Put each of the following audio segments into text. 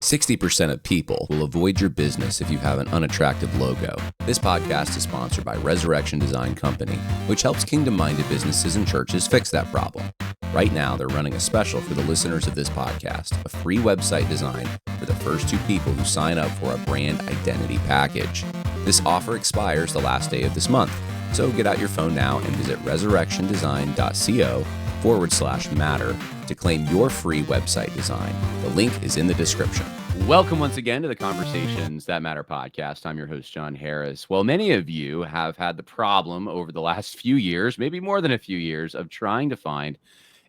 60% of people will avoid your business if you have an unattractive logo. This podcast is sponsored by Resurrection Design Company, which helps kingdom-minded businesses and churches fix that problem. Right now, they're running a special for the listeners of this podcast, a free website design for the first 2 people who sign up for a brand identity package. This offer expires the last day of this month, so get out your phone now and visit resurrectiondesign.co/matter to claim your free website design. The link is in the description. Welcome once again to the Conversations That Matter podcast. I'm your host, John Harris. Well, many of you have had the problem over the last few years, maybe more than a few years, of trying to find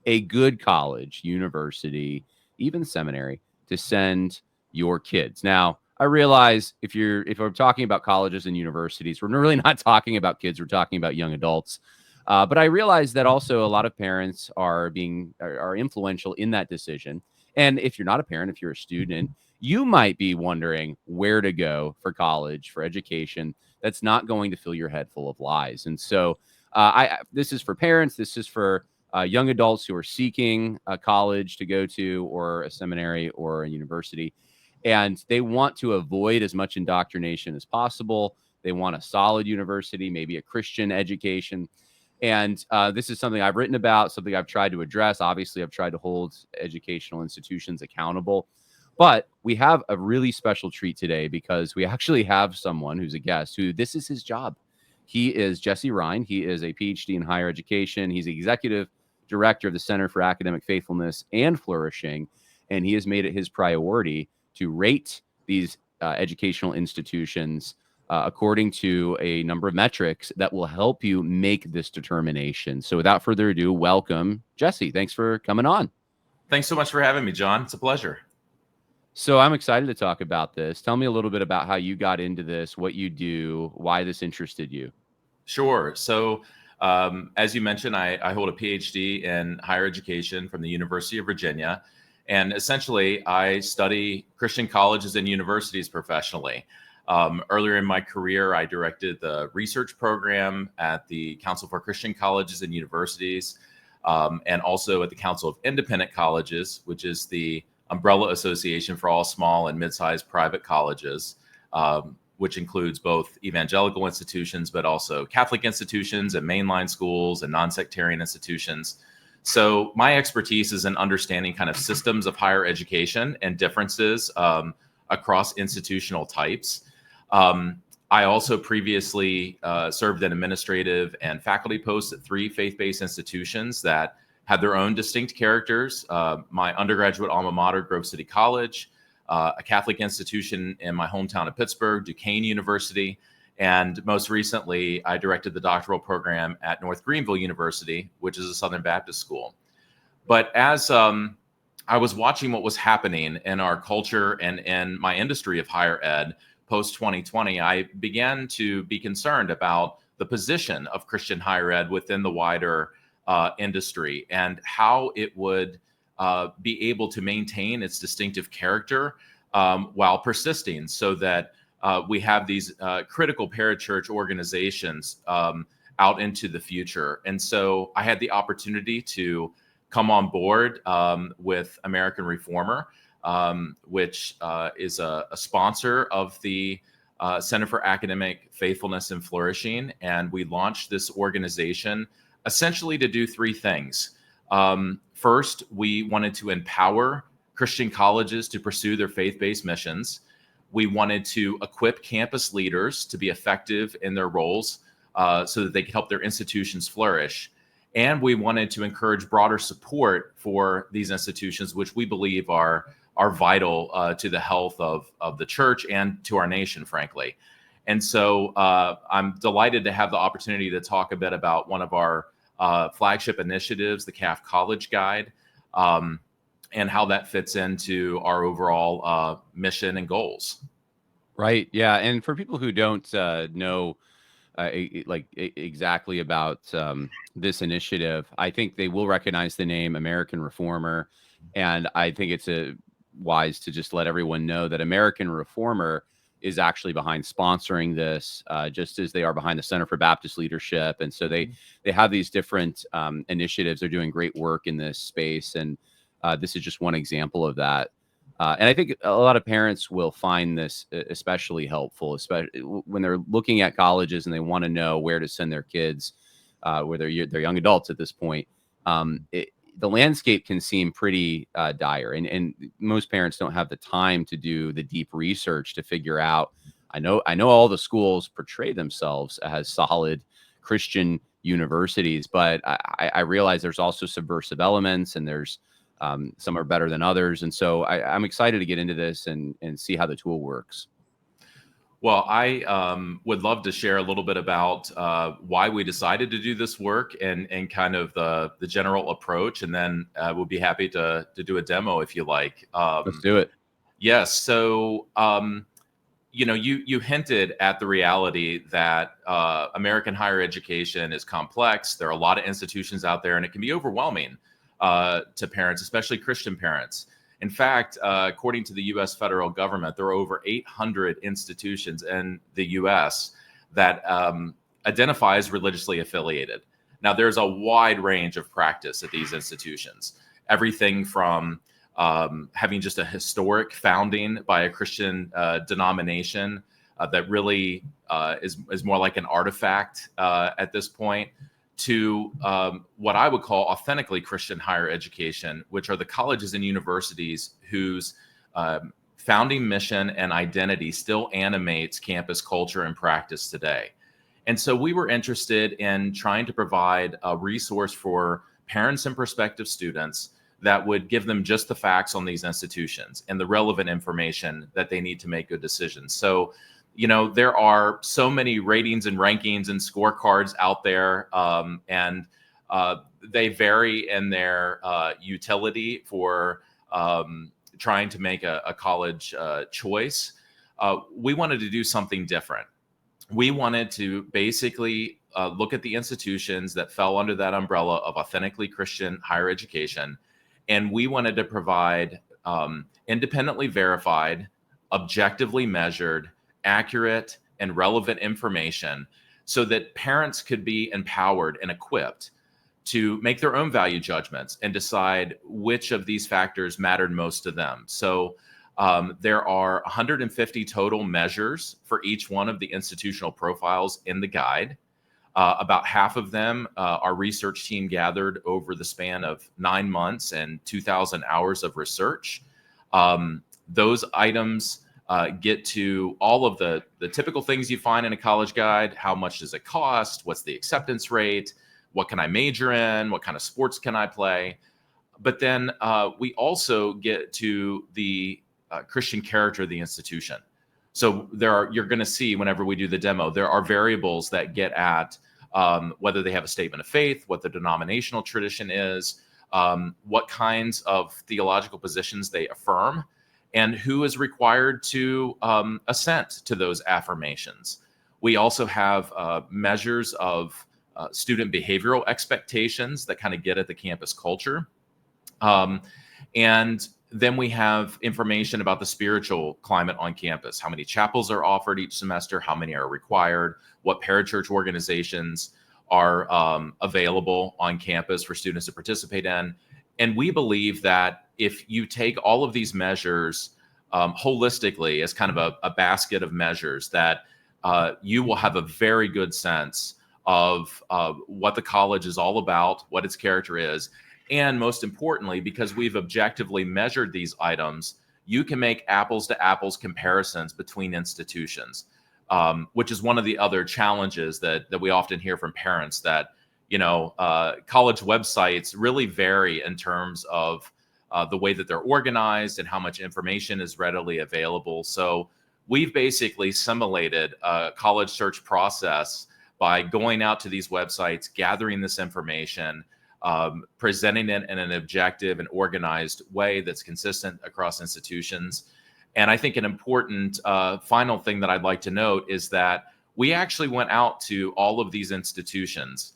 a good college, university, even seminary to send your kids. Now, I realize if we're talking about colleges and universities, we're really not talking about kids, we're talking about young adults. But I realize that also a lot of parents are influential in that decision. And if you're not a parent, if you're a student, you might be wondering where to go for college, for education. That's not going to fill your head full of lies. And so this is for parents. This is for young adults who are seeking a college to go to, or a seminary or a university. And they want to avoid as much indoctrination as possible. They want a solid university, maybe a Christian education. And this is something I've written about, something I've tried to address. Obviously, I've tried to hold educational institutions accountable. But we have a really special treat today because we actually have someone who's a guest who this is his job. He is Jesse Rine. He is a PhD in higher education. He's executive director of the Center for Academic Faithfulness and Flourishing. And he has made it his priority to rate these educational institutions according to a number of metrics that will help you make this determination. So without further ado, welcome, Jesse. Thanks for coming on. Thanks so much for having me, John. It's a pleasure. So I'm excited to talk about this. Tell me a little bit about how you got into this, what you do, why this interested you. Sure. So as you mentioned, I hold a PhD in higher education from the University of Virginia. And essentially, I study Christian colleges and universities professionally. Earlier in my career, I directed the research program at the Council for Christian Colleges and Universities, and also at the Council of Independent Colleges, which is the umbrella association for all small and mid-sized private colleges, which includes both evangelical institutions, but also Catholic institutions and mainline schools and non-sectarian institutions. So my expertise is in understanding kind of systems of higher education and differences across institutional types. I also previously served in administrative and faculty posts at 3 faith-based institutions that had their own distinct characters. My undergraduate alma mater, Grove City College, a Catholic institution in my hometown of Pittsburgh, Duquesne University, and most recently, I directed the doctoral program at North Greenville University, which is a Southern Baptist school. But as I was watching what was happening in our culture and in my industry of higher ed, post-2020, I began to be concerned about the position of Christian higher ed within the wider industry and how it would be able to maintain its distinctive character while persisting, so that we have these critical parachurch organizations out into the future. And so I had the opportunity to come on board with American Reformer, which is a sponsor of the Center for Academic Faithfulness and Flourishing. And we launched this organization essentially to do 3 things. First, we wanted to empower Christian colleges to pursue their faith-based missions. We wanted to equip campus leaders to be effective in their roles so that they could help their institutions flourish. And we wanted to encourage broader support for these institutions, which we believe are vital to the health of the church and to our nation, frankly. And so I'm delighted to have the opportunity to talk a bit about one of our flagship initiatives, the CAF College Guide, and how that fits into our overall mission and goals. Right. Yeah. And for people who don't know exactly about this initiative, I think they will recognize the name American Reformer. And I think it's wise to just let everyone know that American Reformer is actually behind sponsoring this, just as they are behind the Center for Baptist Leadership. And so they have these different initiatives. They're doing great work in this space. And this is just one example of that. And I think a lot of parents will find this especially helpful, especially when they're looking at colleges and they want to know where to send their kids, whether they're young adults at this point. The landscape can seem pretty dire, and most parents don't have the time to do the deep research to figure out. I know all the schools portray themselves as solid Christian universities, but I realize there's also subversive elements, and there's some are better than others. And so I'm excited to get into this and see how the tool works. Well, I would love to share a little bit about why we decided to do this work and kind of the general approach, and then we'll be happy to do a demo if you like. Let's do it. Yes. So, you hinted at the reality that American higher education is complex. There are a lot of institutions out there, and it can be overwhelming to parents, especially Christian parents. In fact, according to the U.S. federal government, there are over 800 institutions in the U.S. that identify as religiously affiliated. Now, there's a wide range of practice at these institutions, everything from having just a historic founding by a Christian denomination that really is more like an artifact at this point, to what I would call authentically Christian higher education, which are the colleges and universities whose founding mission and identity still animates campus culture and practice today. And so we were interested in trying to provide a resource for parents and prospective students that would give them just the facts on these institutions and the relevant information that they need to make good decisions. So, there are so many ratings and rankings and scorecards out there, and they vary in their utility for trying to make a college choice. We wanted to do something different. We wanted to basically look at the institutions that fell under that umbrella of authentically Christian higher education, and we wanted to provide independently verified, objectively measured, accurate, and relevant information so that parents could be empowered and equipped to make their own value judgments and decide which of these factors mattered most to them. So there are 150 total measures for each one of the institutional profiles in the guide. About half of them our research team gathered over the span of 9 months and 2,000 hours of research. Those items get to all of the typical things you find in a college guide. How much does it cost? What's the acceptance rate? What can I major in? What kind of sports can I play? But then we also get to the Christian character of the institution. So you're going to see whenever we do the demo, there are variables that get at whether they have a statement of faith, what the denominational tradition is, what kinds of theological positions they affirm, and who is required to assent to those affirmations. We also have measures of student behavioral expectations that kind of get at the campus culture. And then we have information about the spiritual climate on campus, how many chapels are offered each semester, how many are required, what parachurch organizations are available on campus for students to participate in. And we believe that if you take all of these measures holistically as kind of a basket of measures, that you will have a very good sense of what the college is all about, what its character is. And most importantly, because we've objectively measured these items, you can make apples to apples comparisons between institutions, which is one of the other challenges that we often hear from parents, that college websites really vary in terms of the way that they're organized and how much information is readily available. So we've basically simulated a college search process by going out to these websites, gathering this information, presenting it in an objective and organized way that's consistent across institutions. And I think an important final thing that I'd like to note is that we actually went out to all of these institutions,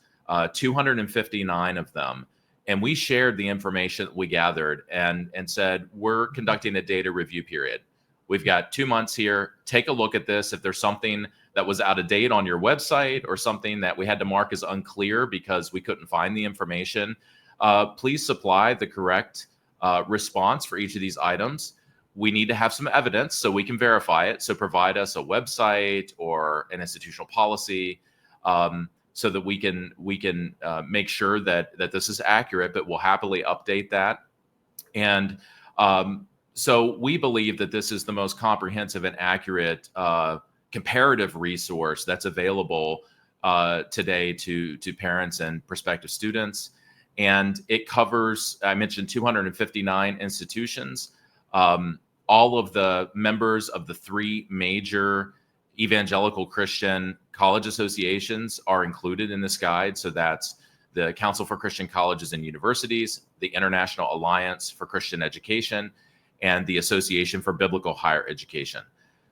259 of them, and we shared the information that we gathered and said, we're conducting a data review period. We've got 2 months here. Take a look at this. If there's something that was out of date on your website or something that we had to mark as unclear because we couldn't find the information, please supply the correct response for each of these items. we need to have some evidence so we can verify it. So provide us a website or an institutional policy, so that we can make sure that this is accurate. But we'll happily update that. And so we believe that this is the most comprehensive and accurate comparative resource that's available today to parents and prospective students. And it covers, I mentioned 259 institutions. All of the members of the 3 major evangelical Christian college associations are included in this guide. So that's the Council for Christian Colleges and Universities, the International Alliance for Christian Education, and the Association for Biblical Higher Education.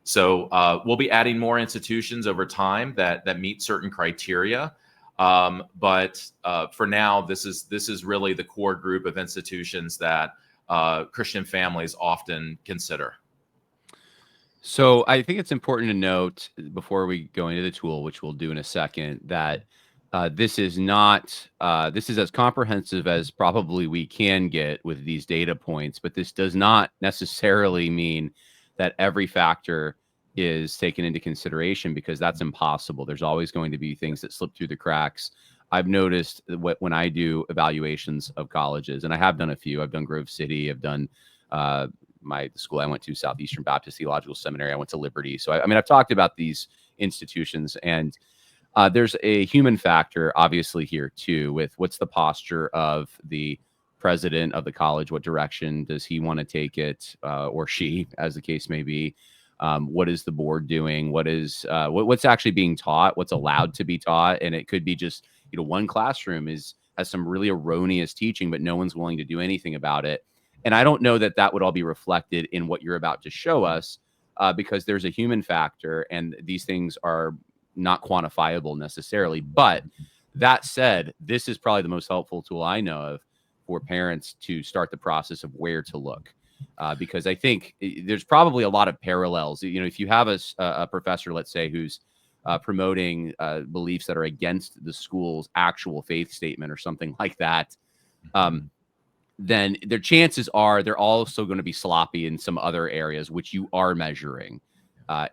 So we'll be adding more institutions over time that meet certain criteria. But for now, this is really the core group of institutions that Christian families often consider. So I think it's important to note before we go into the tool, which we'll do in a second, that this is as comprehensive as probably we can get with these data points, but this does not necessarily mean that every factor is taken into consideration, because that's impossible. There's always going to be things that slip through the cracks. I've noticed when I do evaluations of colleges, and I have done a few. I've done Grove City. I've done the school I went to, Southeastern Baptist Theological Seminary. I went to Liberty. So I mean, I've talked about these institutions, and there's a human factor obviously here too, with what's the posture of the president of the college. What direction does he want to take it, or she, as the case may be? What is the board doing? What's actually being taught? What's allowed to be taught? And it could be just, one classroom has some really erroneous teaching, but no one's willing to do anything about it. And I don't know that would all be reflected in what you're about to show us, because there's a human factor, and these things are not quantifiable necessarily. But that said, this is probably the most helpful tool I know of for parents to start the process of where to look. Because I think there's probably a lot of parallels. If you have a professor, let's say, who's promoting beliefs that are against the school's actual faith statement or something like that, then their chances are they're also going to be sloppy in some other areas, which you are measuring.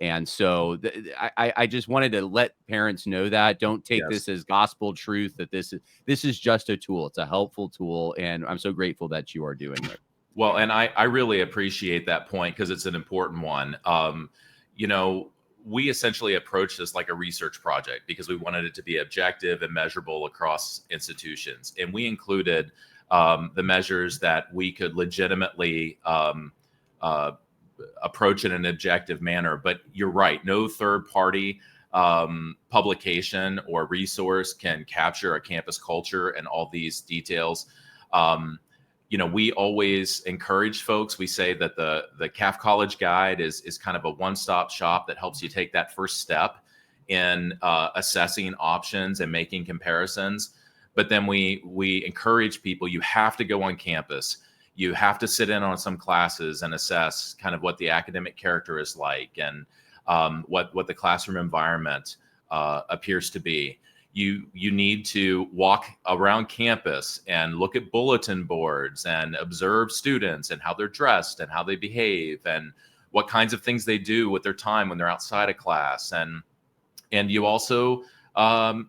And so I just wanted to let parents know that. Don't take this as gospel truth, that this is just a tool. It's a helpful tool. And I'm so grateful that you are doing it. Well, and I really appreciate that point, because it's an important one. We essentially approached this like a research project because we wanted it to be objective and measurable across institutions. And we included the measures that we could legitimately approach in an objective manner. But you're right, no third-party publication or resource can capture a campus culture and all these details. We always encourage folks. We say that the CAF College Guide is kind of a one-stop shop that helps you take that first step in assessing options and making comparisons. But then we encourage people, you have to go on campus. You have to sit in on some classes and assess kind of what the academic character is like, and what the classroom environment appears to be. You need to walk around campus and look at bulletin boards and observe students and how they're dressed and how they behave and what kinds of things they do with their time when they're outside of class. And you also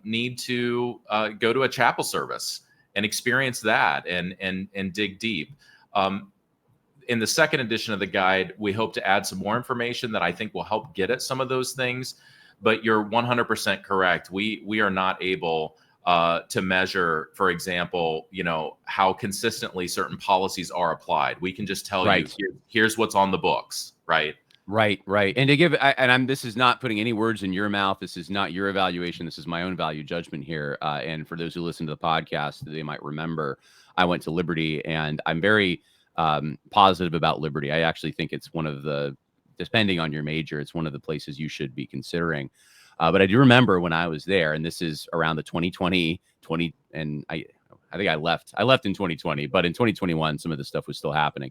need to go to a chapel service and experience that and dig deep. In the second edition of the guide, we hope to add some more information that I think will help get at some of those things. But you're 100% correct. We are not able to measure, for example, how consistently certain policies are applied. We can just tell you, here's what's on the books, right? Right. And to give, this is not putting any words in your mouth. This is not your evaluation. This is my own value judgment here. And for those who listen to the podcast, they might remember I went to Liberty, and I'm very positive about Liberty. I actually think it's one of the, depending on your major, it's one of the places you should be considering. But I do remember when I was there, and this is around the 2020, and I think I left in 2020, but in 2021, some of the stuff was still happening.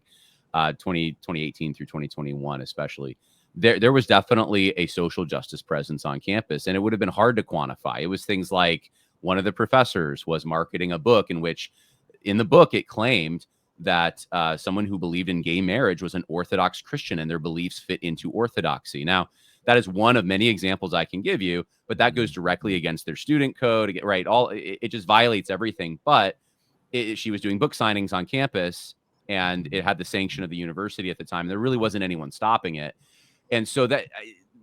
2018 through 2021, especially. There was definitely a social justice presence on campus, and it would have been hard to quantify. It was things like one of the professors was marketing a book in the book it claimed that someone who believed in gay marriage was an Orthodox Christian and their beliefs fit into Orthodoxy. Now, that is one of many examples I can give you, but that goes directly against their student code, right? It just violates everything. But she was doing book signings on campus, and it had the sanction of the university at the time. There really wasn't anyone stopping it. And so that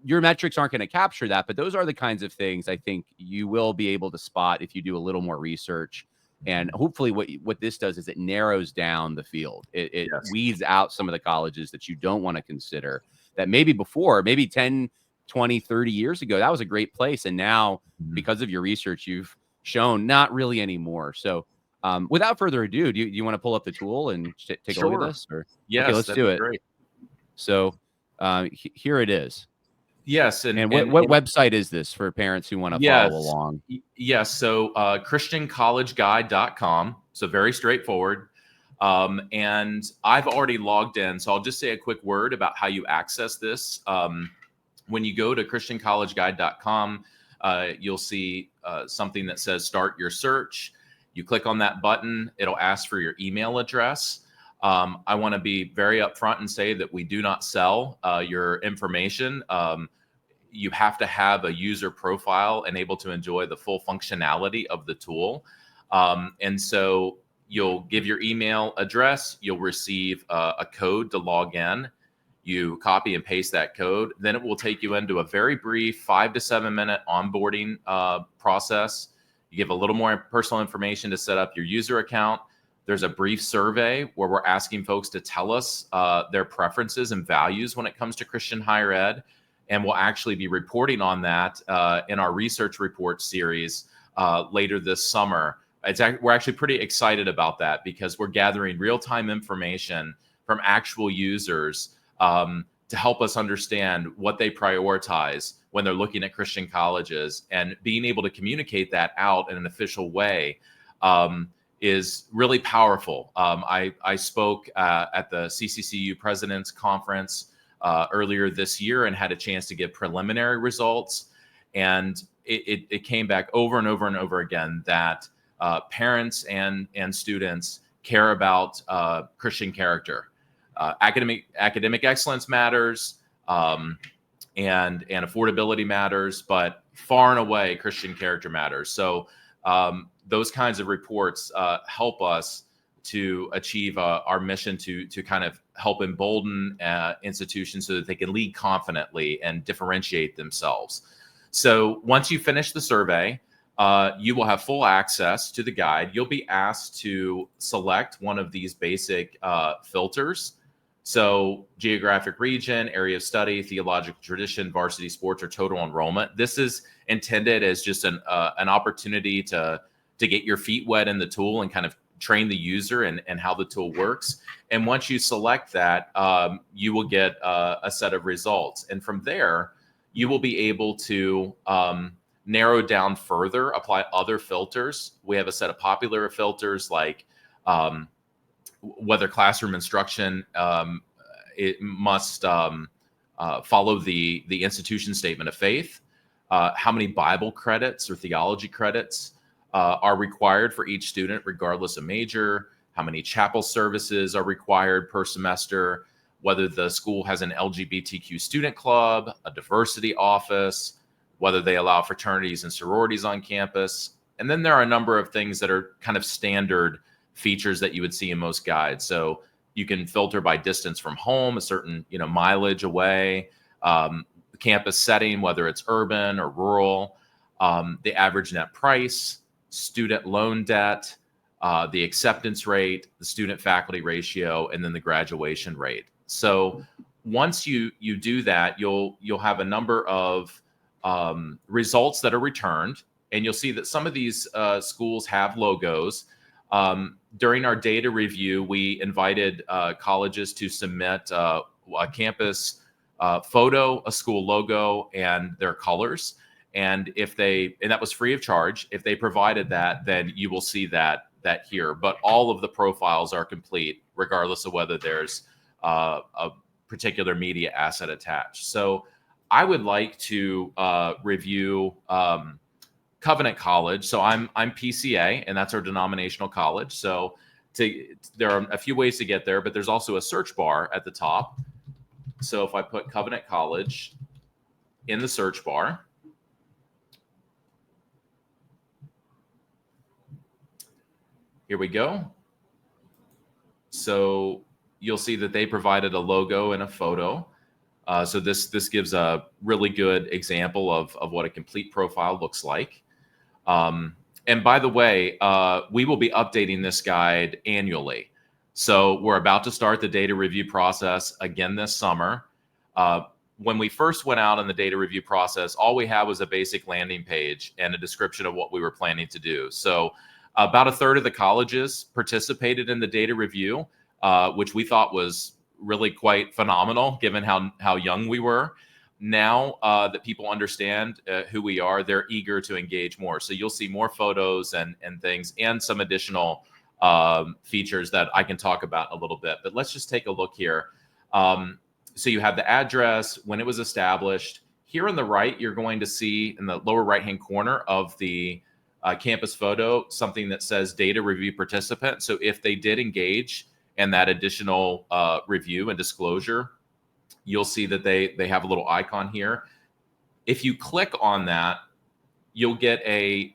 your metrics aren't going to capture that, but those are the kinds of things I think you will be able to spot if you do a little more research. And hopefully what this does is it narrows down the field. It Yes. weeds out some of the colleges that you don't want to consider, that maybe before, maybe 10, 20, 30 years ago, that was a great place. And now, because of your research, you've shown not really anymore. So without further ado, do you want to pull up the tool and take a look at this? Or Yes, okay, let's do it. great. So here it is. Yes. And what website is this for parents who want to follow along? Yes. So ChristianCollegeGuide.com. So very straightforward. And I've already logged in. So I'll just say a quick word about how you access this. When you go to ChristianCollegeGuide.com, you'll see something that says start your search. You click on that button. It'll ask for your email address. I want to be very upfront and say that we do not sell your information. You have to have a user profile and able to enjoy the full functionality of the tool. And so you'll give your email address. You'll receive a code to log in. You copy and paste that code. Then it will take you into a very brief 5 to 7 minute onboarding process. You give a little more personal information to set up your user account. There's a brief survey where we're asking folks to tell us their preferences and values when it comes to Christian higher ed. And we'll actually be reporting on that in our research report series later this summer. We're actually pretty excited about that because we're gathering real-time information from actual users to help us understand what they prioritize when they're looking at Christian colleges, and being able to communicate that out in an official way is really powerful. I spoke at the CCCU President's Conference earlier this year and had a chance to give preliminary results. And it came back over and over and over again that parents and students care about Christian character. Academic excellence matters, and affordability matters, but far and away Christian character matters. So those kinds of reports help us to achieve our mission to kind of help embolden institutions so that they can lead confidently and differentiate themselves. So once you finish the survey, you will have full access to the guide. You'll be asked to select one of these basic filters. So geographic region, area of study, theological tradition, varsity sports, or total enrollment. This is intended as just an opportunity to get your feet wet in the tool and kind of train the user and how the tool works. And once you select that, you will get a set of results. And from there, you will be able to narrow down further, apply other filters. We have a set of popular filters like whether classroom instruction it must follow the institution statement of faith, how many Bible credits or theology credits are required for each student, regardless of major, how many chapel services are required per semester, whether the school has an LGBTQ student club, a diversity office, whether they allow fraternities and sororities on campus. And then there are a number of things that are kind of standard features that you would see in most guides. So you can filter by distance from home, a certain mileage away, campus setting, whether it's urban or rural, the average net price, student loan debt, the acceptance rate, the student faculty ratio, and then the graduation rate. So once you do that, you'll have a number of results that are returned, and you'll see that some of these schools have logos. During our data review, we invited colleges to submit a campus photo, a school logo, and their colors. And that was free of charge. If they provided that, then you will see that here. But all of the profiles are complete, regardless of whether there's a particular media asset attached. So I would like to review Covenant College. So I'm PCA, and that's our denominational college. So there are a few ways to get there, but there's also a search bar at the top. So if I put Covenant College in the search bar, here we go. So you'll see that they provided a logo and a photo. So this gives a really good example of what a complete profile looks like. And by the way, we will be updating this guide annually. So we're about to start the data review process again this summer. When we first went out on the data review process, all we had was a basic landing page and a description of what we were planning to do. So about a third of the colleges participated in the data review, which we thought was really quite phenomenal given how young we were. Now that people understand who we are, they're eager to engage more. So you'll see more photos and things and some additional features that I can talk about a little bit. But let's just take a look here. So you have the address, when it was established. Here on the right, you're going to see in the lower right-hand corner of the campus photo something that says data review participant. So if they did engage in that additional review and disclosure, you'll see that they have a little icon here. If you click on that, you'll get a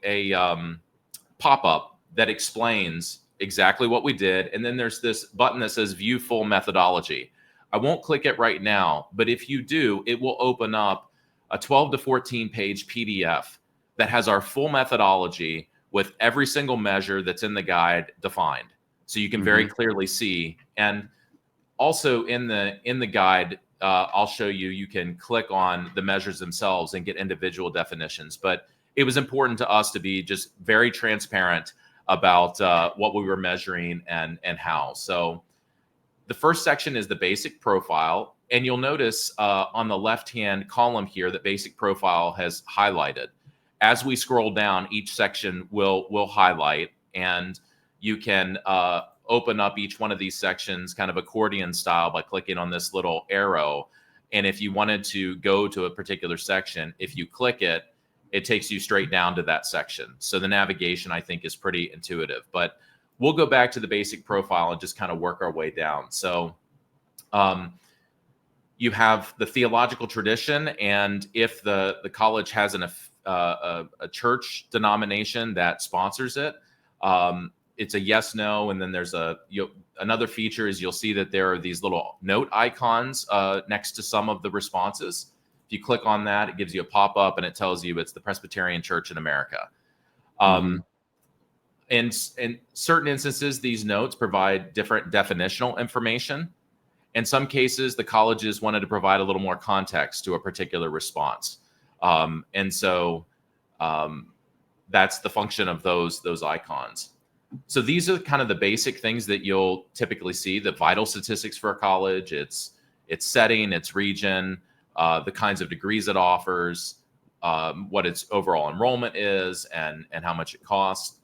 pop-up that explains exactly what we did. And then there's this button that says view full methodology. I won't click it right now, but if you do, it will open up a 12 to 14 page PDF that has our full methodology with every single measure that's in the guide defined. So you can very clearly see. And also in the guide, I'll show you can click on the measures themselves and get individual definitions. But it was important to us to be just very transparent about what we were measuring and how. So the first section is the basic profile. And you'll notice on the left-hand column here that basic profile has highlighted. As we scroll down, each section will highlight, and you can open up each one of these sections kind of accordion style by clicking on this little arrow. And if you wanted to go to a particular section, if you click it, it takes you straight down to that section. So the navigation, I think, is pretty intuitive. But we'll go back to the basic profile and just kind of work our way down. So you have the theological tradition, and if the college has a church denomination that sponsors it, it's a yes, no, and then there's another feature is you'll see that there are these little note icons next to some of the responses. If you click on that, it gives you a pop-up and it tells you it's the Presbyterian Church in America. In certain instances, these notes provide different definitional information. In some cases, the colleges wanted to provide a little more context to a particular response. And so that's the function of those icons. So these are kind of the basic things that you'll typically see: the vital statistics for a college, its setting, its region, the kinds of degrees it offers, what its overall enrollment is, and how much it costs.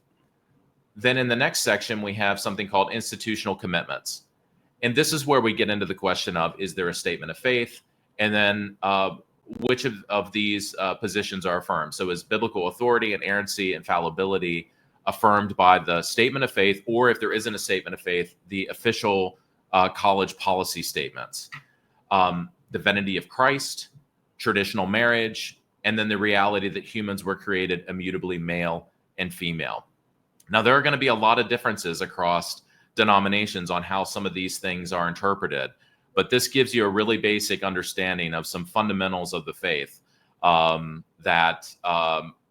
Then in the next section, we have something called institutional commitments. And this is where we get into the question of, is there a statement of faith? And then which of these positions are affirmed? So is biblical authority, inerrancy, infallibility affirmed by the statement of faith, or if there isn't a statement of faith, the official college policy statements? The divinity of Christ, traditional marriage, and then the reality that humans were created immutably male and female. Now, there are going to be a lot of differences across denominations on how some of these things are interpreted, but this gives you a really basic understanding of some fundamentals of the faith that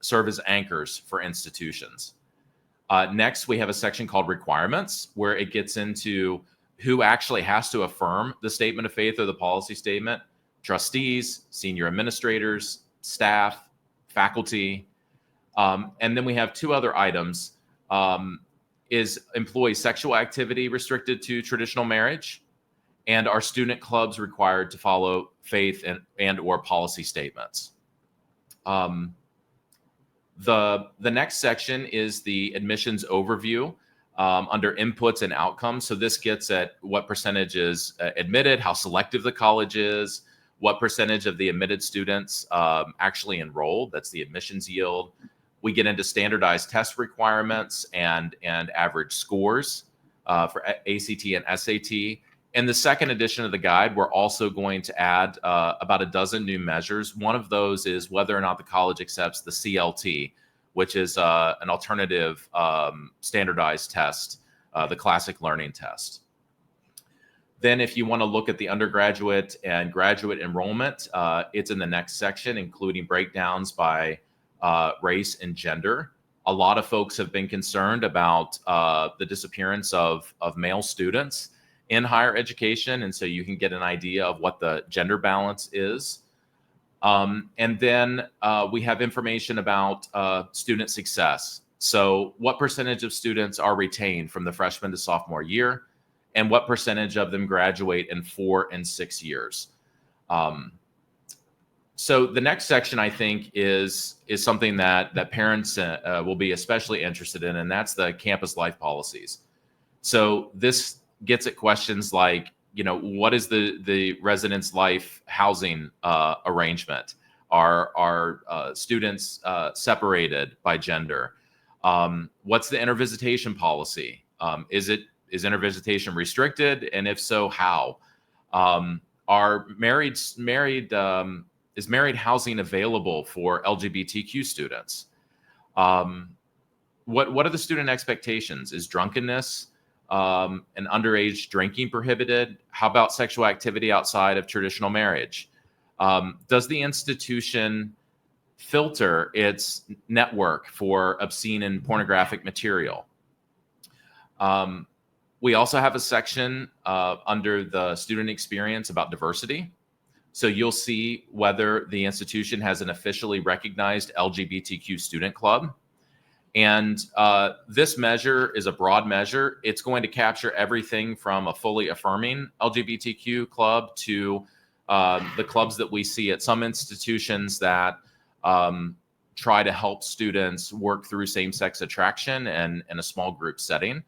serve as anchors for institutions. Next, we have a section called requirements, where it gets into who actually has to affirm the statement of faith or the policy statement: trustees, senior administrators, staff, faculty. And then we have two other items. Is employee sexual activity restricted to traditional marriage? And are student clubs required to follow faith and or policy statements? The next section is the admissions overview under inputs and outcomes. So this gets at what percentage is admitted, how selective the college is, what percentage of the admitted students actually enrolled. That's the admissions yield. We get into standardized test requirements and average scores. for ACT and SAT. In the second edition of the guide, we're also going to add about a dozen new measures. One of those is whether or not the college accepts the CLT, which is an alternative standardized test, the classic learning test. Then if you want to look at the undergraduate and graduate enrollment, it's in the next section, including breakdowns by race and gender. A lot of folks have been concerned about the disappearance of male students in higher education, and so you can get an idea of what the gender balance is. And then we have information about student success. So what percentage of students are retained from the freshman to sophomore year, and what percentage of them graduate in 4 and 6 years. So the next section, I think, is something that parents will be especially interested in, and that's the campus life policies. So this gets at questions like, what is the residence life housing arrangement? Are students separated by gender? What's the intervisitation policy? Is intervisitation restricted, and if so, how? Is married housing available for LGBTQ students? What are the student expectations? Is drunkenness and underage drinking prohibited? How about sexual activity outside of traditional marriage? Does the institution filter its network for obscene and pornographic material? We also have a section under the student experience about diversity. So you'll see whether the institution has an officially recognized LGBTQ student club. And this measure is a broad measure. It's going to capture everything from a fully affirming LGBTQ club to the clubs that we see at some institutions that try to help students work through same-sex attraction and in a small group setting.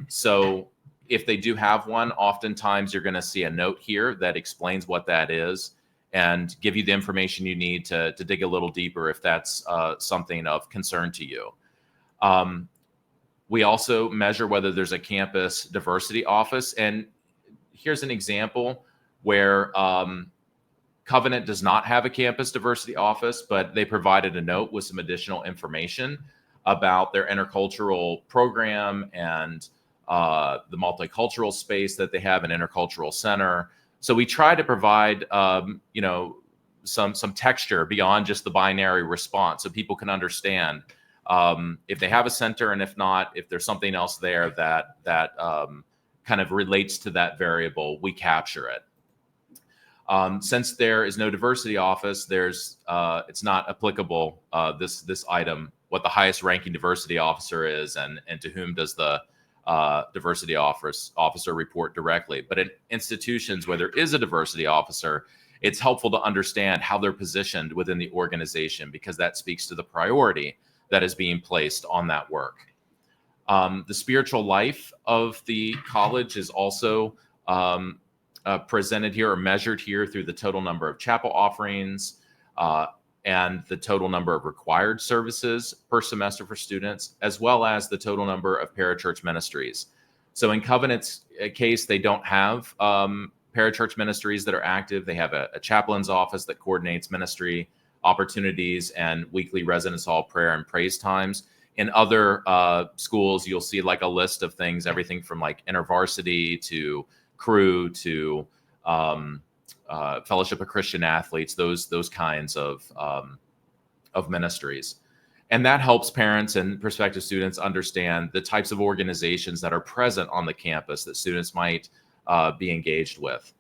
So if they do have one, oftentimes you're going to see a note here that explains what that is and give you the information you need to dig a little deeper if that's something of concern to you. We also measure whether there's a campus diversity office. And here's an example where Covenant does not have a campus diversity office, but they provided a note with some additional information about their intercultural program and the multicultural space that they have, an intercultural center. So we try to provide, some texture beyond just the binary response, so people can understand if they have a center, and if not, if there's something else there that kind of relates to that variable, we capture it. Since there is no diversity office, it's not applicable, this item, what the highest ranking diversity officer is, and to whom does the diversity officer report directly. But in institutions where there is a diversity officer, it's helpful to understand how they're positioned within the organization, because that speaks to the priority that is being placed on that work. The spiritual life of the college is also presented here or measured here through the total number of chapel offerings and the total number of required services per semester for students, as well as the total number of parachurch ministries. So in Covenant's case, they don't have parachurch ministries that are active. They have a chaplain's office that coordinates ministry opportunities and weekly residence hall prayer and praise times. In other schools, you'll see like a list of things, everything from like InterVarsity to crew to Fellowship of Christian Athletes, those kinds of ministries. And that helps parents and prospective students understand the types of organizations that are present on the campus that students might be engaged with.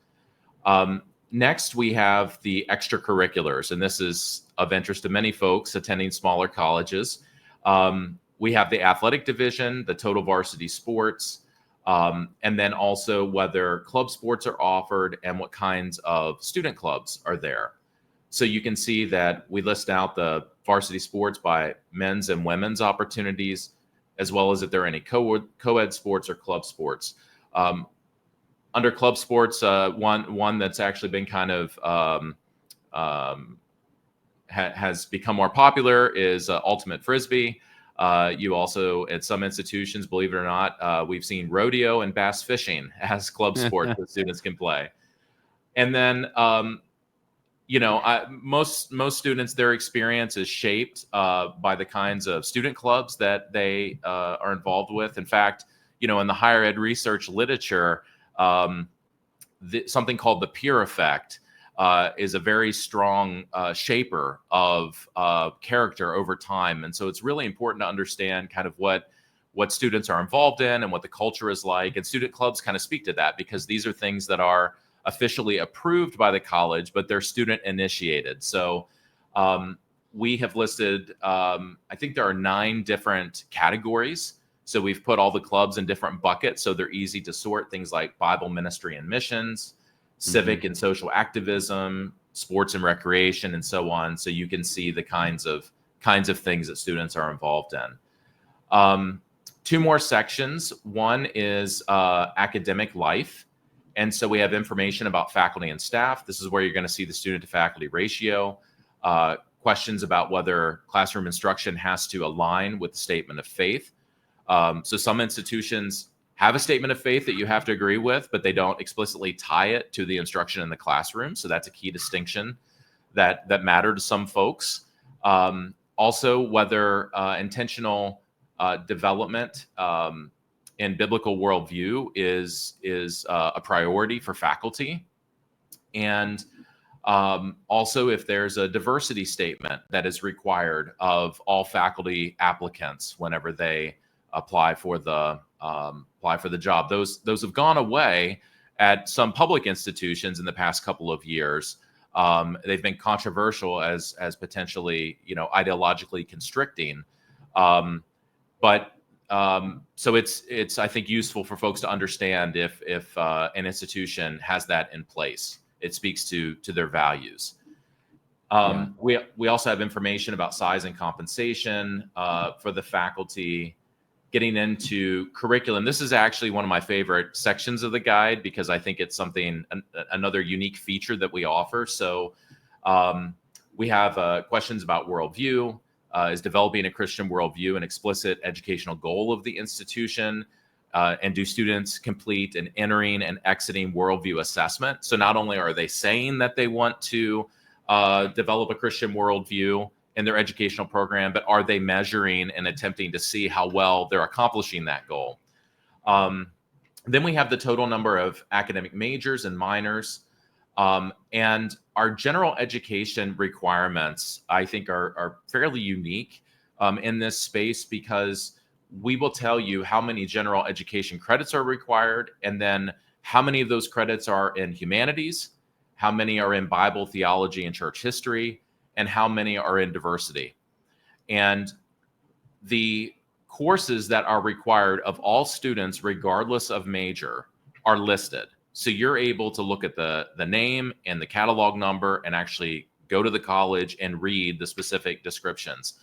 Next, we have the extracurriculars, and this is of interest to many folks attending smaller colleges. We have the athletic division, the total varsity sports, and then also whether club sports are offered and what kinds of student clubs are there. So you can see that we list out the varsity sports by men's and women's opportunities, as well as if there are any co-ed sports or club sports. Under club sports, one that's actually been kind of has become more popular is Ultimate Frisbee. You also, at some institutions, believe it or not, we've seen rodeo and bass fishing as club sports that students can play. And then, most students, their experience is shaped by the kinds of student clubs that they are involved with. In fact, in the higher ed research literature, something called the peer effect is a very strong shaper of character over time. And so it's really important to understand kind of what students are involved in and what the culture is like. And student clubs kind of speak to that, because these are things that are officially approved by the college, but they're student initiated. So we have listed, I think there are 9 different categories. So we've put all the clubs in different buckets so they're easy to sort. Things like Bible ministry and missions, civic and social activism, sports and recreation, and so on. So you can see the kinds of things that students are involved in. 2 more sections. One is academic life. And so we have information about faculty and staff. This is where you're going to see the student to faculty ratio, questions about whether classroom instruction has to align with the statement of faith. So some institutions have a statement of faith that you have to agree with, but they don't explicitly tie it to the instruction in the classroom. So that's a key distinction that matter to some folks. Also, whether intentional development in biblical worldview is a priority for faculty. And also, if there's a diversity statement that is required of all faculty applicants whenever they apply for the job. Those have gone away at some public institutions in the past couple of years. They've been controversial as potentially, ideologically constricting. So it's I think useful for folks to understand if an institution has that in place. It speaks to their values. We also have information about size and compensation for the faculty. Getting into curriculum. This is actually one of my favorite sections of the guide, because I think it's another unique feature that we offer. So we have questions about worldview. Is developing a Christian worldview an explicit educational goal of the institution? And do students complete an entering and exiting worldview assessment? So not only are they saying that they want to develop a Christian worldview in their educational program, but are they measuring and attempting to see how well they're accomplishing that goal? Then we have the total number of academic majors and minors. And our general education requirements, I think, are fairly unique in this space, because we will tell you how many general education credits are required, and then how many of those credits are in humanities, how many are in Bible, theology, and church history, and how many are in diversity. And the courses that are required of all students, regardless of major, are listed. So you're able to look at the name and the catalog number and actually go to the college and read the specific descriptions.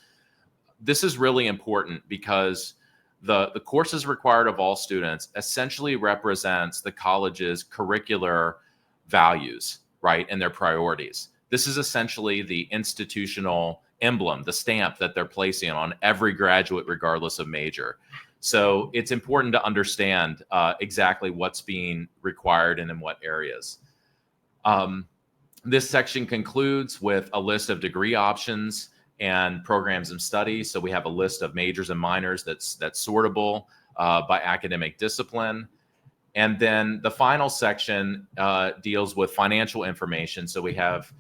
This is really important because the courses required of all students essentially represents the college's curricular values, right, and their priorities. This is essentially the institutional emblem, the stamp that they're placing on every graduate, regardless of major. So it's important to understand exactly what's being required and in what areas. This section concludes with a list of degree options and programs and studies. So we have a list of majors and minors that's sortable by academic discipline. And then the final section deals with financial information. So we have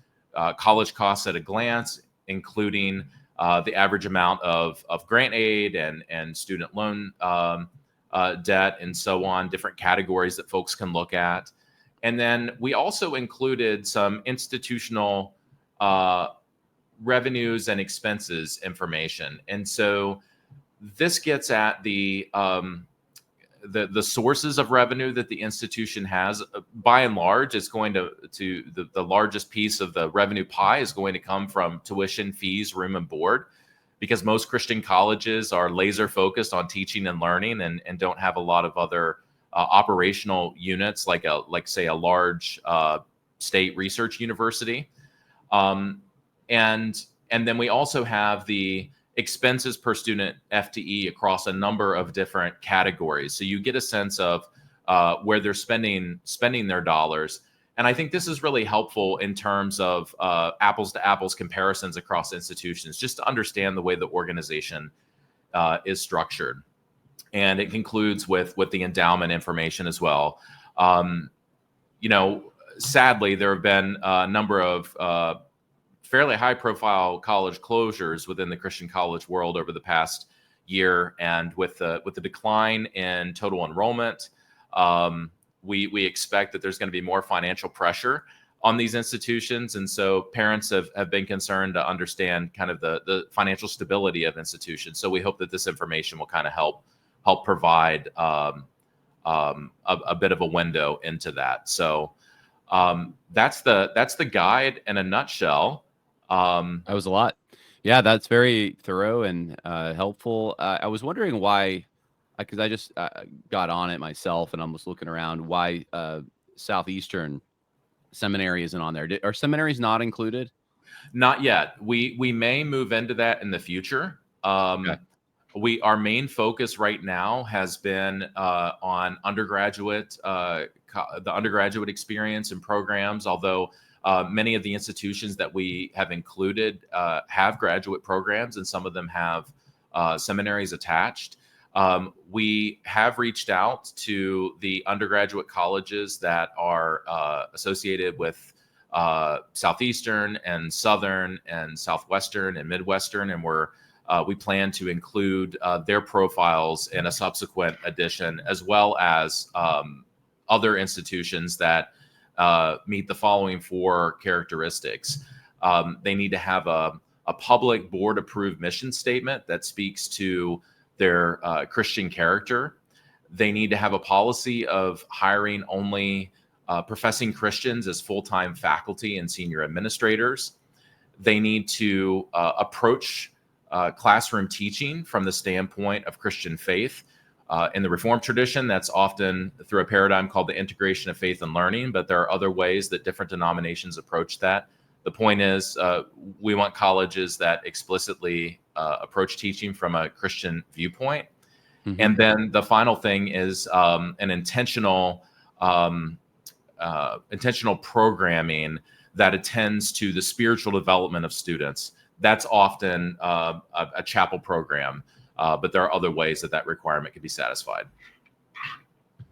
college costs at a glance, including the average amount of grant aid and student loan debt and so on, different categories that folks can look at. And then we also included some institutional revenues and expenses information. And so this gets at the sources of revenue that the institution has. By and large, it's going to the largest piece of the revenue pie is going to come from tuition, fees, room and board, because most Christian colleges are laser focused on teaching and learning and don't have a lot of other operational units like say a large state research university. And then we also have the expenses per student FTE across a number of different categories. So you get a sense of where they're spending their dollars. And I think this is really helpful in terms of apples to apples comparisons across institutions, just to understand the way the organization is structured. And it concludes with the endowment information as well. Sadly, there have been a number of fairly high-profile college closures within the Christian college world over the past year, and with the decline in total enrollment, we expect that there's going to be more financial pressure on these institutions, and so parents have been concerned to understand kind of the financial stability of institutions. So we hope that this information will kind of help provide a bit of a window into that. So that's the guide in a nutshell. That was a lot. Yeah, that's very thorough and helpful. I was wondering why, because I just got on it myself and I'm just looking around, why Southeastern Seminary isn't on there. Are seminaries not included? Not yet. We may move into that in the future. Okay. Our main focus right now has been on undergraduate, the undergraduate experience and programs, although many of the institutions that we have included have graduate programs, and some of them have seminaries attached. We have reached out to the undergraduate colleges that are associated with Southeastern and Southern and Southwestern and Midwestern, and we plan to include their profiles in a subsequent edition, as well as other institutions that meet the following 4 characteristics. They need to have a public board-approved mission statement that speaks to their Christian character. They need to have a policy of hiring only professing Christians as full-time faculty and senior administrators. They need to approach classroom teaching from the standpoint of Christian faith. In the Reformed tradition, that's often through a paradigm called the integration of faith and learning, but there are other ways that different denominations approach that. The point is, we want colleges that explicitly approach teaching from a Christian viewpoint. Mm-hmm. And then the final thing is an intentional programming that attends to the spiritual development of students. That's often a chapel program, but there are other ways that requirement can be satisfied.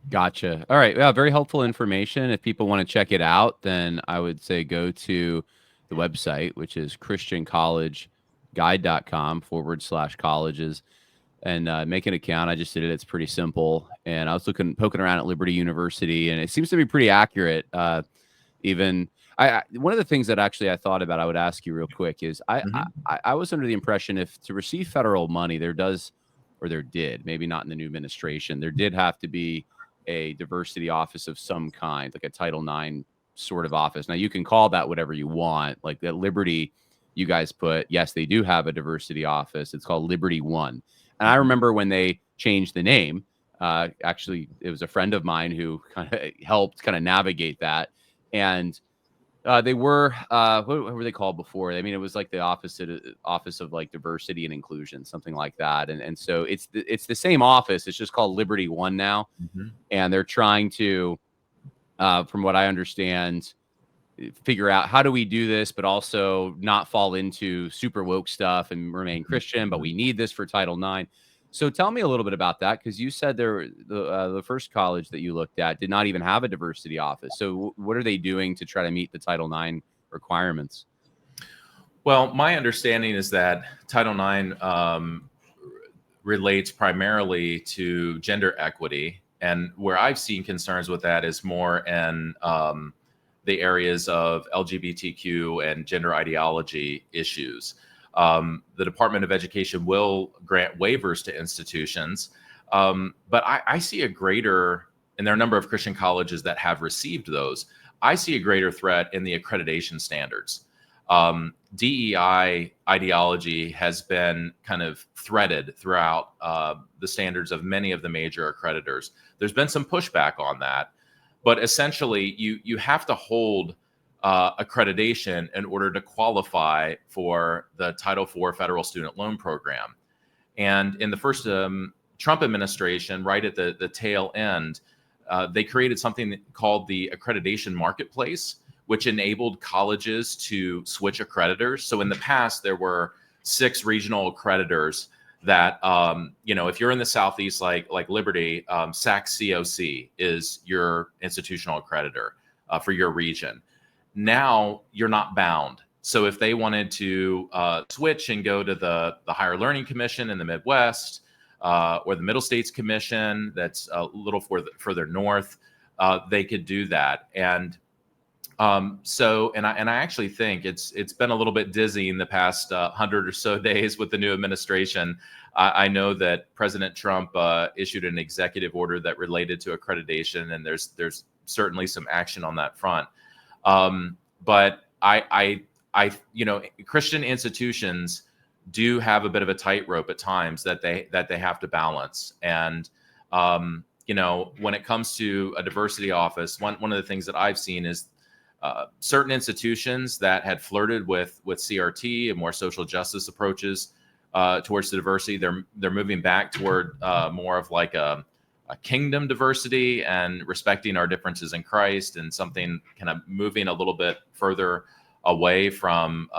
Gotcha. All right. Yeah, very helpful information. If people want to check it out, then I would say go to the website, which is christiancollegeguide.com/colleges, and make an account. I just did it. It's pretty simple. And I was poking around at Liberty University, and it seems to be pretty accurate. Even one of the things that actually I thought about, I would ask you real quick is I was under the impression if to receive federal money, there did, maybe not in the new administration, there did have to be a diversity office of some kind, like a Title IX sort of office. Now you can call that whatever you want. Like at Liberty, you guys put, yes, they do have a diversity office. It's called Liberty One. And I remember when they changed the name, actually, it was a friend of mine who kind of helped kind of navigate that. And they were, what were they called before? I mean, it was like the office of like diversity and inclusion, something like that. And so it's the same office. It's just called Liberty One now. Mm-hmm. And they're trying to, from what I understand, figure out how do we do this, but also not fall into super woke stuff and remain Christian, but we need this for Title IX. So tell me a little bit about that, because you said the first college that you looked at did not even have a diversity office. So what are they doing to try to meet the Title IX requirements? Well, my understanding is that Title IX relates primarily to gender equity, and where I've seen concerns with that is more in the areas of LGBTQ and gender ideology issues. The Department of Education will grant waivers to institutions, but I see a greater, and there are a number of Christian colleges that have received those. I see a greater threat in the accreditation standards. DEI ideology has been kind of threaded throughout the standards of many of the major accreditors. There's been some pushback on that, but essentially you have to hold accreditation in order to qualify for the Title IV federal student loan program. And in the first Trump administration, right at the tail end, they created something called the accreditation marketplace, which enabled colleges to switch accreditors. So in the past, there were 6 regional accreditors that, if you're in the Southeast, like Liberty, SAC-COC is your institutional accreditor for your region. Now you're not bound. So if they wanted to switch and go to the Higher Learning Commission in the Midwest, or the Middle States Commission that's a little further north, they could do that. And I actually think it's been a little bit dizzying the past 100 or so days with the new administration. I know that President Trump issued an executive order that related to accreditation, and there's certainly some action on that front. But Christian institutions do have a bit of a tightrope at times that they have to balance. And when it comes to a diversity office, one of the things that I've seen is certain institutions that had flirted with CRT and more social justice approaches towards the diversity, they're moving back toward more of like a kingdom diversity and respecting our differences in Christ, and something kind of moving a little bit further away from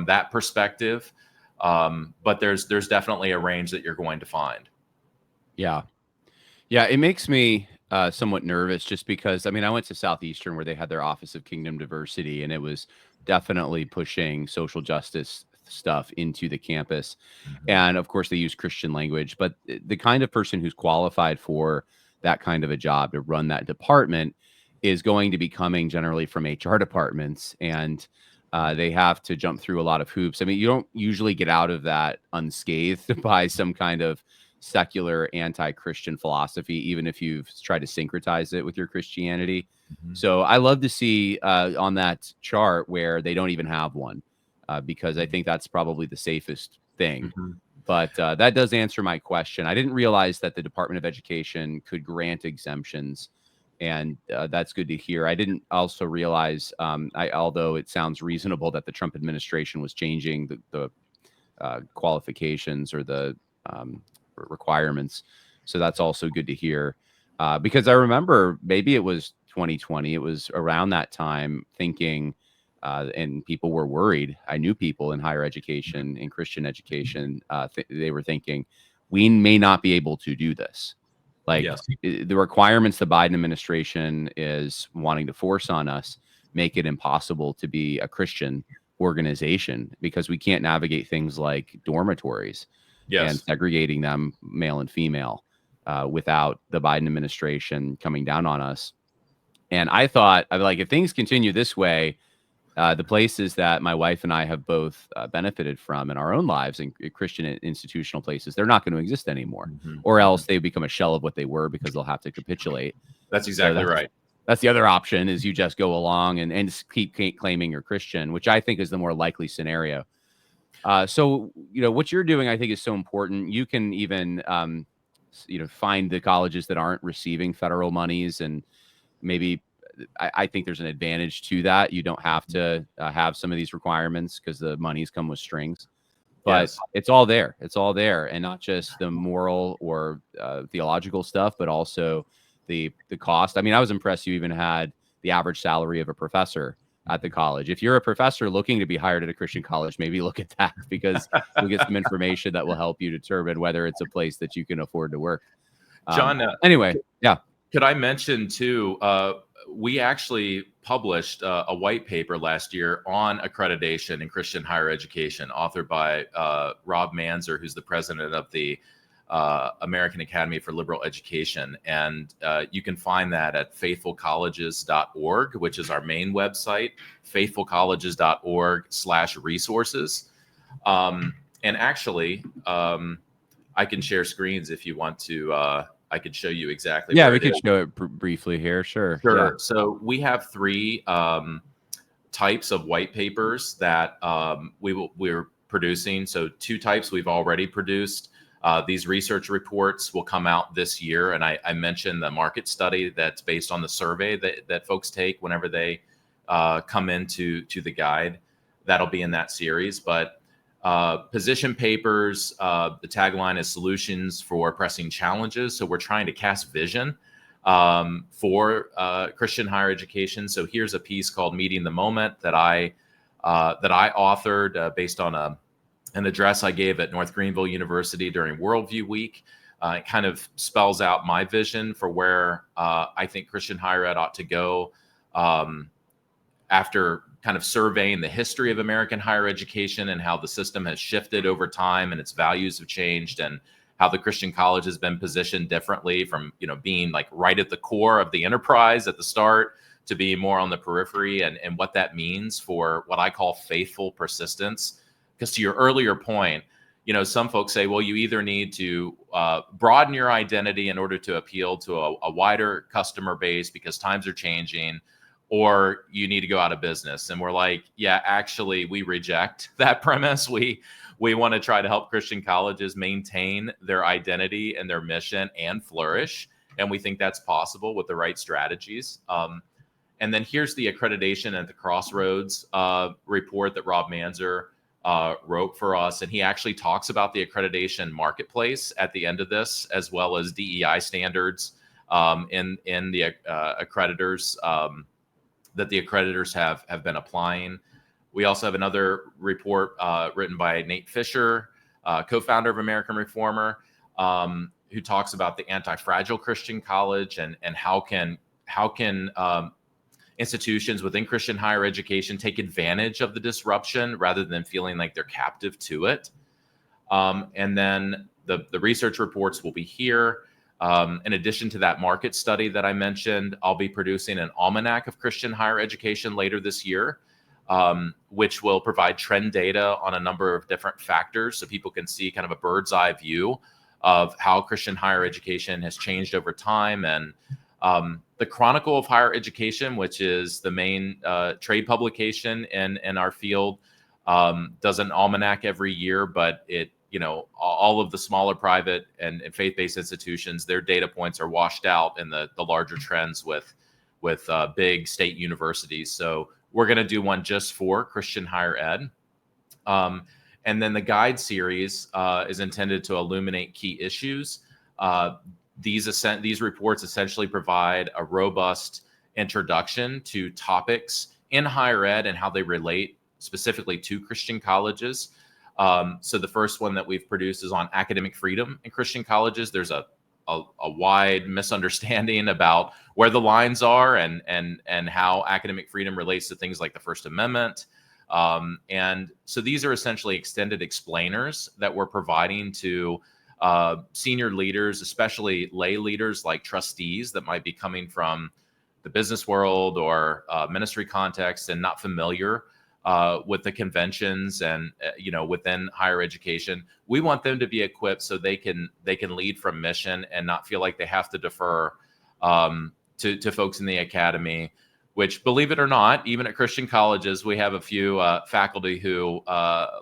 that perspective. But there's definitely a range that you're going to find. Yeah. It makes me somewhat nervous, just because, I went to Southeastern, where they had their Office of Kingdom Diversity, and it was definitely pushing social justice stuff into the campus. Mm-hmm. And of course, they use Christian language, but the kind of person who's qualified for that kind of a job to run that department is going to be coming generally from HR departments, and they have to jump through a lot of hoops. You don't usually get out of that unscathed by some kind of secular anti-Christian philosophy, even if you've tried to syncretize it with your Christianity. Mm-hmm. So I love to see on that chart where they don't even have one, because I think that's probably the safest thing. Mm-hmm. But that does answer my question. I didn't realize that the Department of Education could grant exemptions, and that's good to hear. I didn't also realize, although it sounds reasonable that the Trump administration was changing the qualifications or the requirements. So that's also good to hear, because I remember maybe it was 2020. It was around that time, thinking, and people were worried. I knew people in higher education, in Christian education, they were thinking, we may not be able to do this. Like, yes, the requirements the Biden administration is wanting to force on us make it impossible to be a Christian organization, because we can't navigate things like dormitories. yes, And segregating them, male and female, without the Biden administration coming down on us. And I thought, if things continue this way, the places that my wife and I have both benefited from in our own lives, in Christian institutional places, they're not going to exist anymore, mm-hmm. or else they become a shell of what they were, because they'll have to capitulate. That's exactly right. That's the other option, is you just go along and just keep claiming you're Christian, which I think is the more likely scenario. So, what you're doing, I think, is so important. You can even, find the colleges that aren't receiving federal monies, and maybe I think there's an advantage to that. You don't have to have some of these requirements, because the monies come with strings. But Yes. It's all there. It's all there, and not just the moral or theological stuff, but also the cost. I was impressed you even had the average salary of a professor at the college. If you're a professor looking to be hired at a Christian college, maybe look at that, because you'll get some information that will help you determine whether it's a place that you can afford to work. John, anyway, yeah. Could I mention too, we actually published a white paper last year on accreditation in Christian higher education, authored by Rob Manzer, who's the president of the American Academy for Liberal Education. And you can find that at faithfulcolleges.org, which is our main website, faithfulcolleges.org/resources. And actually, I can share screens if you want to. I could show you exactly. Yeah, we could show it briefly here. Sure. Sure. Yeah. So we have 3 types of white papers that we're producing. So 2 types we've already produced. These research reports will come out this year. And I mentioned the market study that's based on the survey that folks take whenever they come into the guide. That'll be in that series. But position papers, the tagline is solutions for pressing challenges. So we're trying to cast vision for Christian higher education. So here's a piece called Meeting the Moment that I authored based on an address I gave at North Greenville University during Worldview Week. It kind of spells out my vision for where I think Christian higher ed ought to go after kind of surveying the history of American higher education and how the system has shifted over time and its values have changed, and how the Christian college has been positioned differently from, being like right at the core of the enterprise at the start to being more on the periphery, and what that means for what I call faithful persistence. Because to your earlier point, some folks say, well, you either need to broaden your identity in order to appeal to a wider customer base because times are changing, or you need to go out of business. And we're like, yeah, actually, we reject that premise. We want to try to help Christian colleges maintain their identity and their mission and flourish. And we think that's possible with the right strategies. And then here's the accreditation at the crossroads report that Rob Manzer wrote for us. And he actually talks about the accreditation marketplace at the end of this, as well as DEI standards in the accreditors that the accreditors have been applying. We also have another report written by Nate Fisher, co-founder of American Reformer, who talks about the anti-fragile Christian college and how can institutions within Christian higher education take advantage of the disruption rather than feeling like they're captive to it. And then the research reports will be here. In addition to that market study that I mentioned, I'll be producing an almanac of Christian higher education later this year, which will provide trend data on a number of different factors so people can see kind of a bird's eye view of how Christian higher education has changed over time. And the Chronicle of Higher Education, which is the main trade publication in our field, does an almanac every year, but all of the smaller private and faith-based institutions, their data points are washed out in the larger trends with big state universities. So we're going to do one just for Christian higher ed. And then the guide series is intended to illuminate key issues. These reports essentially provide a robust introduction to topics in higher ed and how they relate specifically to Christian colleges. So the first one that we've produced is on academic freedom in Christian colleges. There's a wide misunderstanding about where the lines are and how academic freedom relates to things like the First Amendment. And so these are essentially extended explainers that we're providing to senior leaders, especially lay leaders like trustees that might be coming from the business world or ministry context and not familiar with the conventions and within higher education. We want them to be equipped so they can lead from mission and not feel like they have to defer to folks in the academy, which, believe it or not, even at Christian colleges, we have a few faculty who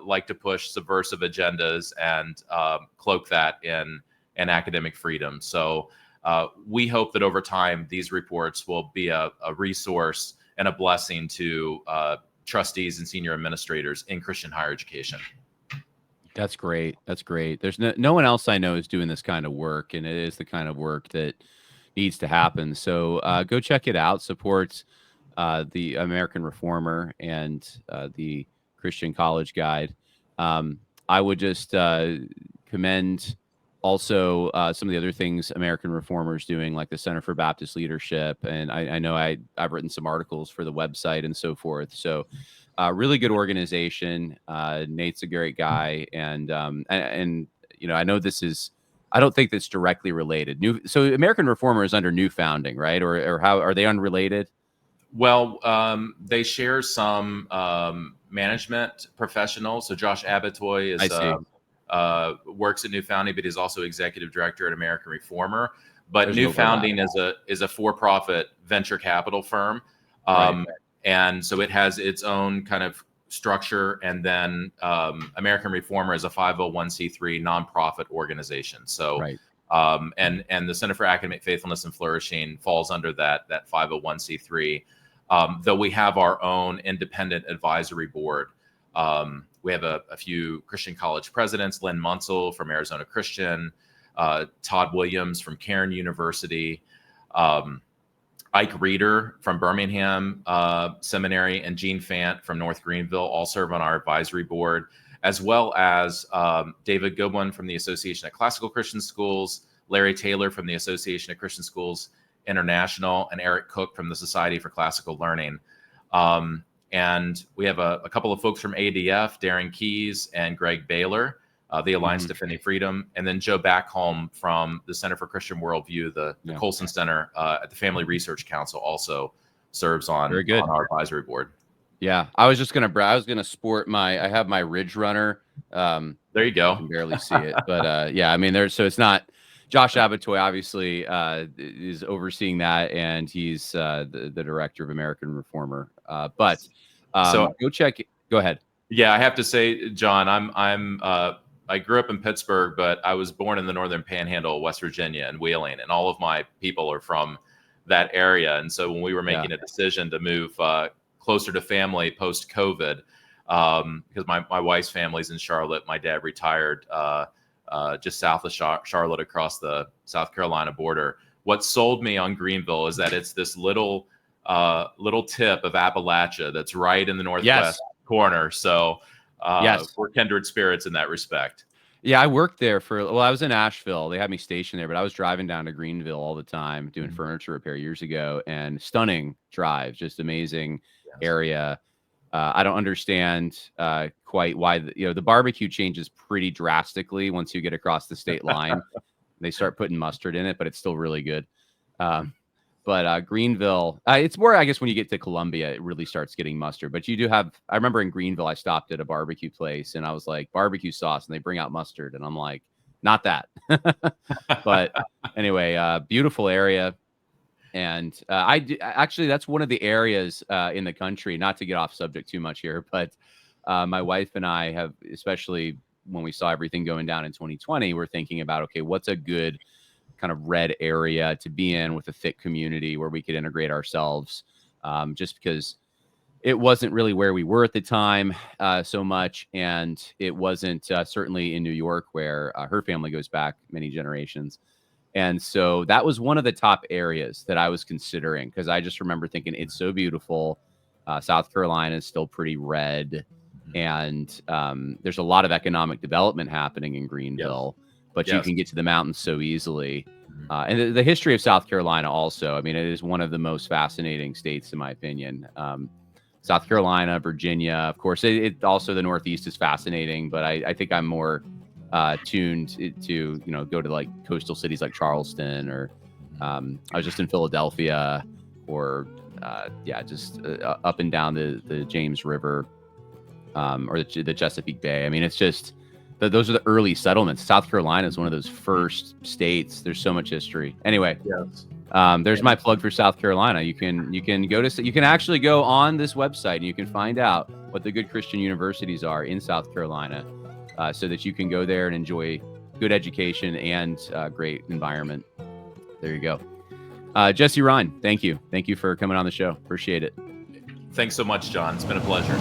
like to push subversive agendas and cloak that in academic freedom. So we hope that over time, these reports will be a resource and a blessing to trustees and senior administrators in Christian higher education. That's great. That's great. There's no one else I know is doing this kind of work, and it is the kind of work that needs to happen. So go check it out. Supports the American Reformer and the Christian College Guide. I would just commend also some of the other things American Reformer is doing, like the Center for Baptist Leadership. And I know I've written some articles for the website and so forth. So really good organization. Nate's a great guy. And I know this is, I don't think that's directly related. So American Reformer is under New Founding, right? Or how are they unrelated? Well, they share some management professionals. So Josh Abatoy is works at New Founding, but he's also executive director at American Reformer. But There's New Founding is a for-profit venture capital firm, right. And so it has its own kind of structure, and then American Reformer is a 501c3 nonprofit organization. So, Right. And the Center for Academic Faithfulness and Flourishing falls under that 501c3. Though we have our own independent advisory board. We have a few Christian college presidents: Lynn Munsell from Arizona Christian, Todd Williams from Cairn University, Ike Reeder from Birmingham Seminary, and Gene Fant from North Greenville all serve on our advisory board, as well as David Goodwin from the Association of Classical Christian Schools, Larry Taylor from the Association of Christian Schools International, and Eric Cook from the Society for Classical Learning. And we have a couple of folks from ADF, Darren Keys and Greg Baylor, the Alliance Defending Freedom, and then Joe Backholm from the Center for Christian Worldview, the Colson Center at the Family Research Council, also serves on our advisory board. Yeah, I was just gonna I was gonna sport I have my Ridge Runner. There you go. You can barely see it, but yeah, I mean, so it's not. Josh Abatoy obviously is overseeing that, and he's the director of American Reformer. But so go check. Go ahead. Yeah, I have to say, John, I grew up in Pittsburgh, but I was born in the Northern Panhandle, West Virginia, and Wheeling, and all of my people are from that area. And so when we were making a decision to move closer to family post COVID, because my wife's family's in Charlotte, my dad retired just south of Charlotte across the South Carolina border. What sold me on Greenville is that it's this little tip of Appalachia that's right in the northwest corner. So we're kindred spirits in that respect. Yeah, I worked there I was in Asheville. They had me stationed there, but I was driving down to Greenville all the time doing furniture repair years ago, and stunning drive, just amazing area. I don't understand quite why the barbecue changes pretty drastically once you get across the state line. They start putting mustard in it, but it's still really good. But Greenville, it's more, I guess, when you get to Columbia, it really starts getting mustard. But you do have, I remember in Greenville, I stopped at a barbecue place and I was like, barbecue sauce, and they bring out mustard. And I'm like, not that. But anyway, beautiful area. And actually, that's one of the areas in the country, not to get off subject too much here, but my wife and I have, especially when we saw everything going down in 2020, we're thinking about, okay, what's a good kind of red area to be in with a thick community where we could integrate ourselves, just because it wasn't really where we were at the time so much. And it wasn't certainly in New York, where her family goes back many generations. And so that was one of the top areas that I was considering, because I just remember thinking it's so beautiful. South Carolina is still pretty red. And there's a lot of economic development happening in Greenville, but you can get to the mountains so easily. And the history of South Carolina also, I mean, it is one of the most fascinating states, in my opinion. South Carolina, Virginia, of course, it also, the Northeast is fascinating, but I think I'm more tuned to, go to like coastal cities like Charleston, or I was just in Philadelphia, or just up and down the James River, or the Chesapeake Bay. I mean, it's just, those are the early settlements. South Carolina is one of those first states. There's so much history. Anyway, there's my plug for South Carolina. You can actually go on this website and you can find out what the good Christian universities are in South Carolina, so that you can go there and enjoy good education and great environment. There you go. Jesse Rine, thank you. Thank you for coming on the show. Appreciate it. Thanks so much, John. It's been a pleasure.